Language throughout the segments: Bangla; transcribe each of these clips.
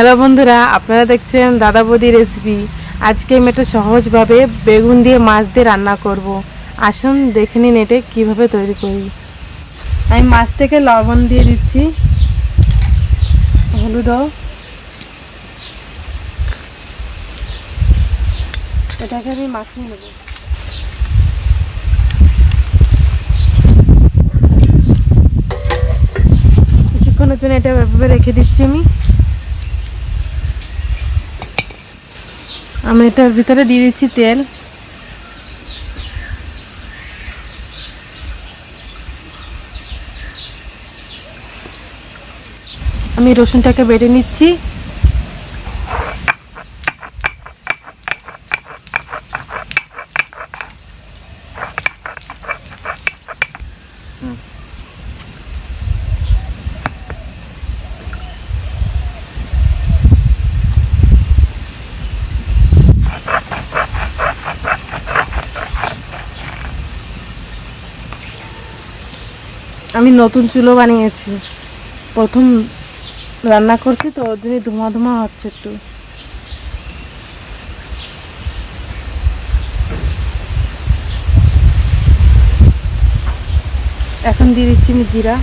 হ্যালো বন্ধুরা, আপনারা দেখছেন দাদা বৌদি রেসিপি। আজকে আমি একটা সহজভাবে বেগুন দিয়ে মাছ দিয়ে রান্না করব। আসুন দেখে নিন এটা কীভাবে তৈরি করি। আমি মাছটাকে লবণ দিয়ে দিচ্ছি, হলুদও, এটাকে আমি মাখিয়ে নেব। কিছুক্ষণের জন্য এটা এভাবে রেখে দিচ্ছি। আমি এটার ভিতরে দিয়ে দিচ্ছি তেল। আমি রসুনটাকে বেটে নিচ্ছি। আমি নতুন চুলো বানিয়েছি, প্রথম রান্না করছি তো ওর জন্য ধোঁয়া ধোঁয়া হচ্ছে একটু। এখন দিয়ে দিচ্ছি আমি জিরা,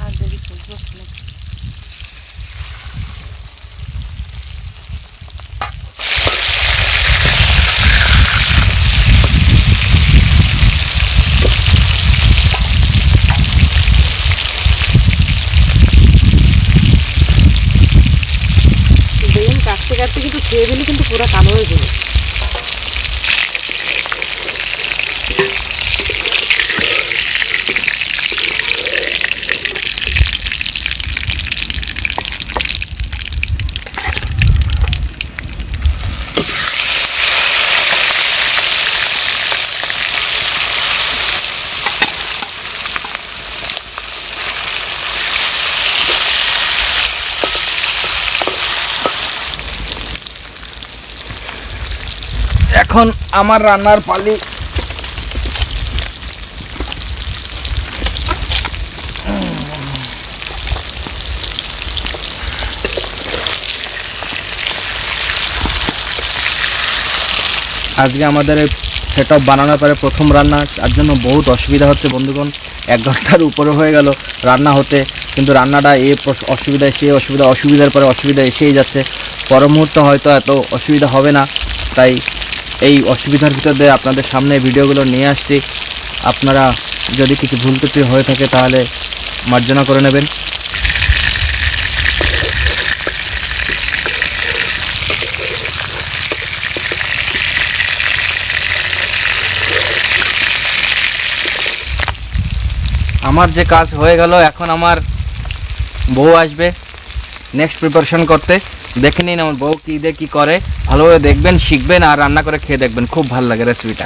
আর যদি ফুলবো বেগুন কাটতে কাটতে কিন্তু খেয়ে দিলে কিন্তু পুরো কালো হয়ে যাবে। এখন আমার রান্নার পালি। আজকে আমাদের সেট আপ বানানোর পরে প্রথম রান্না, তার জন্য বহুত অসুবিধা হচ্ছে বন্ধুগণ। 1 ঘন্টার উপরে হয়ে গেল রান্না হতে, কিন্তু রান্নাটা অসুবিধায় সে অসুবিধার পরে অসুবিধা এসেই যাচ্ছে। পর মুহূর্তে হয়তো এত অসুবিধা হবে না, তাই এই অসুবিধার ভিতর দিয়ে আপনাদের সামনে ভিডিওগুলো নিয়ে আসছি। আপনারা যদি কিছু ভুল ত্রুটি হয়ে থাকে তাহলে মার্জনা করে নেবেন। আমার যে কাজ হয়ে গেল, এখন আমার বউ আসবে নেক্সট প্রিপারেশন করতে। দেখে নিন আমার বউ কী দিয়ে কী করে, ভালোভাবে দেখবেন, শিখবেন আর রান্না করে খেয়ে দেখবেন, খুব ভালো লাগে রেসিপিটা।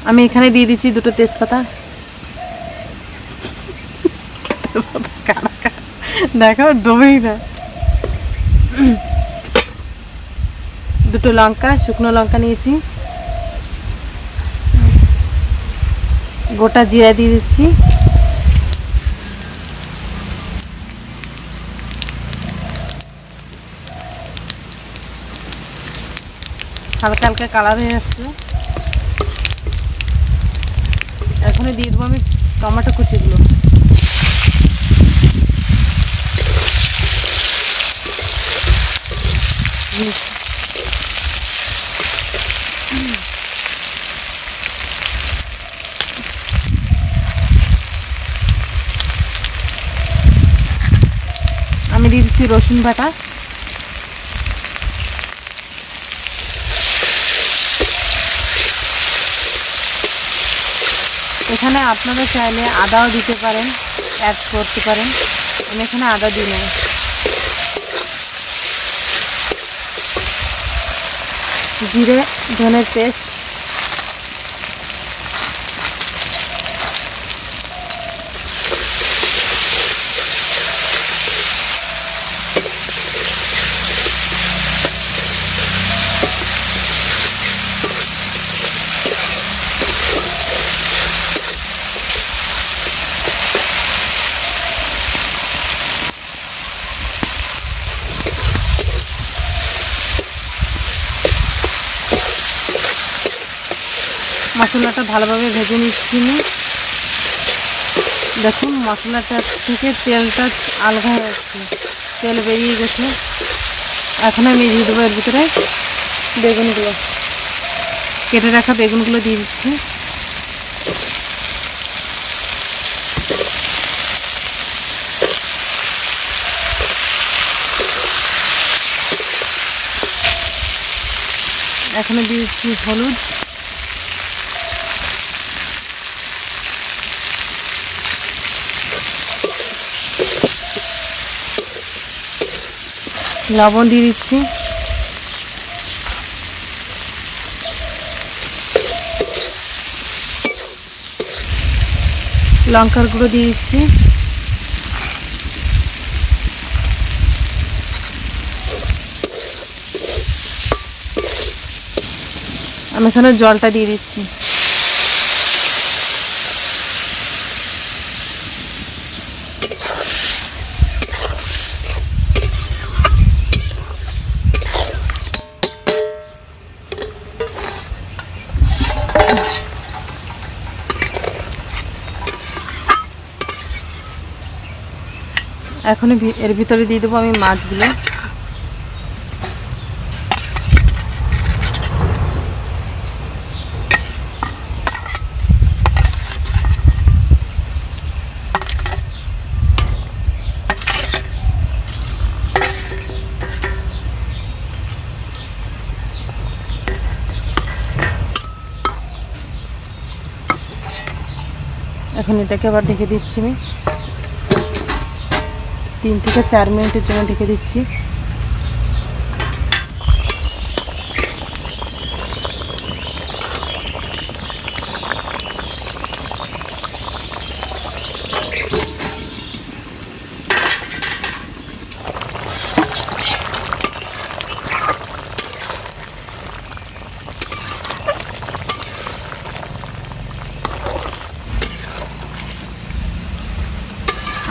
আমি এখানে দিয়ে দিচ্ছি 2টো তেজপাতা। দেখো ডুবেই না। 2টো লঙ্কা, শুকনো লঙ্কা নিয়েছি। গোটা জিরা দিয়ে দিচ্ছি। হালকা হালকা কালার হয়ে আসছে। এখনই দিয়ে দেবো আমি টমেটো কুচিগুলো। আমি দিয়ে দিচ্ছি রসুন বাটা, এখানে আপনারা চাইলে আদাও দিতে পারেন, অ্যাড করতে পারেন। আমি এখানে আদা দিই না। জিরে ধনের পেস্ট, মশলাটা ভালোভাবে ভেজে নিচ্ছি। দেখুন মশলাটা থেকে তেলটা আলগা হয়ে যাচ্ছে, তেল বেরিয়ে গেছে। এখন আমি দিয়ে দেবো এর ভিতরে বেগুনগুলো, কেটে রাখা বেগুনগুলো দিয়ে দিচ্ছি। এখানে দিয়ে দিচ্ছি হলুদ, লবণ দিয়ে দিচ্ছি, লঙ্কার গুঁড়ো দিয়ে দিচ্ছি, আমি এখানে জলটা দিয়ে দিচ্ছি। এখন এর ভিতরে দিয়ে দেবো আমি মাছগুলো। এখন এটাকে আবার ঢেকে দিচ্ছি, আমি 3 থেকে 4 মিনিটের জন্য ঢেকে দিচ্ছি।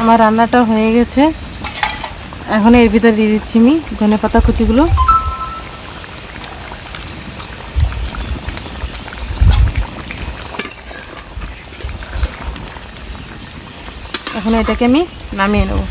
আমার রান্নাটা হয়ে গেছে। এখন এর ভিতরে দিয়ে দিচ্ছি আমি ধনেপাতা কুচিগুলো। এখন এটাকে আমি নামিয়ে নেব।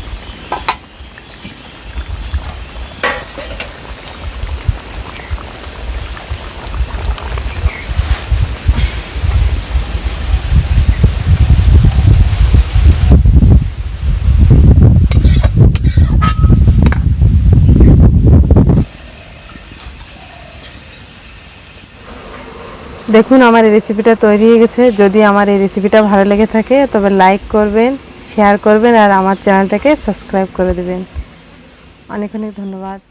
দেখুন আমার এই রেসিপিটা তৈরি হয়ে গেছে। যদি আমার এই রেসিপিটা ভালো লেগে থাকে তবে লাইক করবেন, শেয়ার করবেন আর আমার চ্যানেলটাকে সাবস্ক্রাইব করে দেবেন। অনেক অনেক ধন্যবাদ।